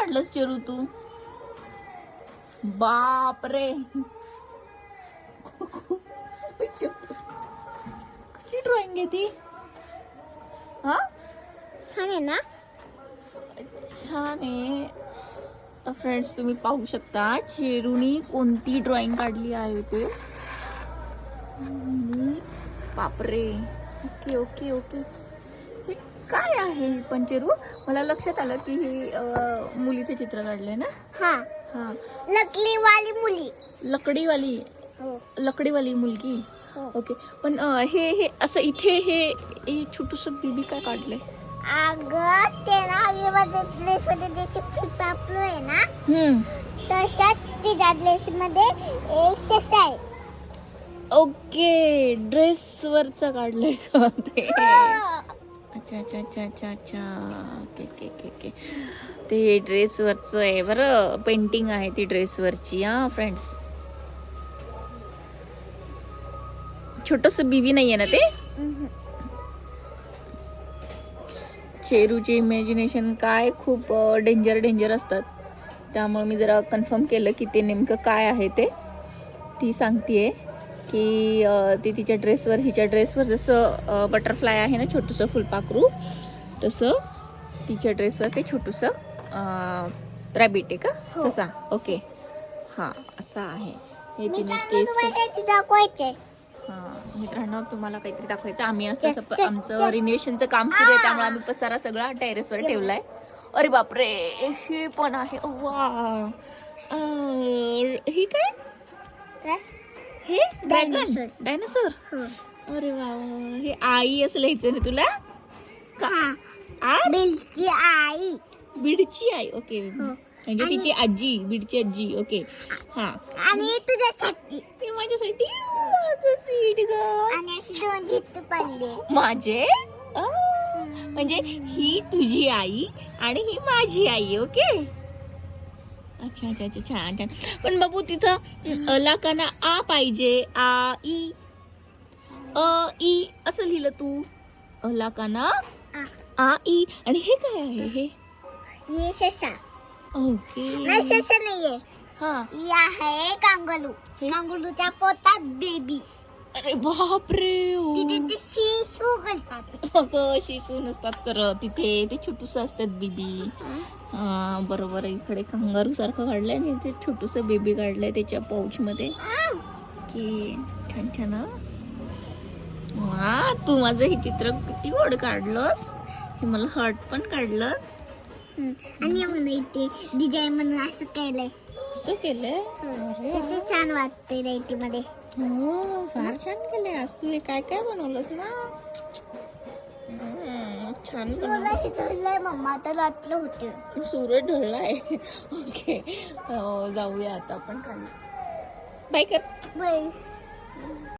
काढलंस चेरू तू? बाप रे, कसली ड्रॉइंग आहे ती? हा छान आहे ना? छान आहे. फ्रेंड्स तुम्ही पाहू शकता चेरूनी कोणती ड्रॉइंग काढली आहे ते. बापरे. Okay okay okay. हे काय आहे पण चेरू? मला लक्षात आलं की हे मुलीचं चित्र काढलंय ना? हा, हा, लकलीवाली मुली. लकडीवाली, हो लकडीवाली मुलगी. हो. ओके, पण हे असं इथे हे छोटूस बीबी काय काढलंय? अगं ते ना आजूबाजू ड्रेस मध्ये जशी फुलपापलो आहे ना, तशाच तिच्या ड्रेस मध्ये एक ससा आहे. ओके, ड्रेसवरचं काढलंय का ते? अच्छा अच्छा अच्छा अच्छा अच्छा. Okay okay okay okay. ते ड्रेसवरचं आहे बरं, पेंटिंग आहे ती ड्रेसवरची. हा फ्रेंड्स, छोटस बीबी नाहीये ना ते? चेरूचे इमॅजिनेशन काय खूप डेंजर असतात. त्यामुळे मी जरा कन्फर्म केलं की ते नेमकं काय आहे ते. ती सांगतेय की ती तिच्या ड्रेसवर, हिच्या ड्रेसवर जसं बटरफ्लाय आहे ना छोटूसं फुलपाखरू, तसं तिच्या ड्रेसवर ते छोटूसं रॅबिट आहे का? ससा. ओके, हां असं आहे हे. तिने केस दाखवायचे. हां मित्रांनो, तुम्हाला काहीतरी दाखवायचं. आम्ही असं आमचं रिनोव्हेशनचं काम सुरू आहे, त्यामुळे आम्ही पसारा सगळा टेरेसवर ठेवलाय. अरे बापरे, हे पण आहे. वा, ही काय? हे डायनासोर. डायनासोर. अरे वा, हे आई असं लिहायचं ना तुला? बिलची आई. बीडची आई. ओके, म्हणजे तिची आजी, बीडची आजी. ओके, हा. आणि तुझ्यासाठी, ते माझ्यासाठी. माझं स्वीट ग. आणि अशी दोन चित्त पडले माझे. म्हणजे ही तुझी आई आणि ही माझी आई. ओके, अच्छा अच्छा अच्छा, छान छान. पण बाबू तिथं लाकाना आ पाहिजे. आ ई असं लिहिलं तू. लाकाना आ ई. आणि हे काय आहे? ये ससा. ओके, नाही ससा नाहीये, हा. ही आहे कांगलू. कांगलूच्या पोटात बेबी. अरे बापरे. तिथे ते शिशू घालतात. अगं शिशू नसतात करत तिथे, ते छोटूस असतात बेबी. हा बरोबर. इकडे कंगारू सारखं काढलंय आणि ते छोटूस बेबी काढलंय त्याच्या पाऊच मध्ये. की छान छान. वा, तू माझं हे चित्र किती गोड काढलंस. हे मला हर्ट पण काढलंस. आणि म्हणून इथे डिझाईन म्हणून असं केलंय. असं केलंय. त्याचे छान वाटते राईटी मध्ये. हो, फार छान केलंय. आज तू हे काय काय बनवलंस ना. छान बनवलं. मम्मा तर रात्र होते. सूरज ढळलाय. ओके, जाऊया आता आपण खाली. बाय कर. बाय.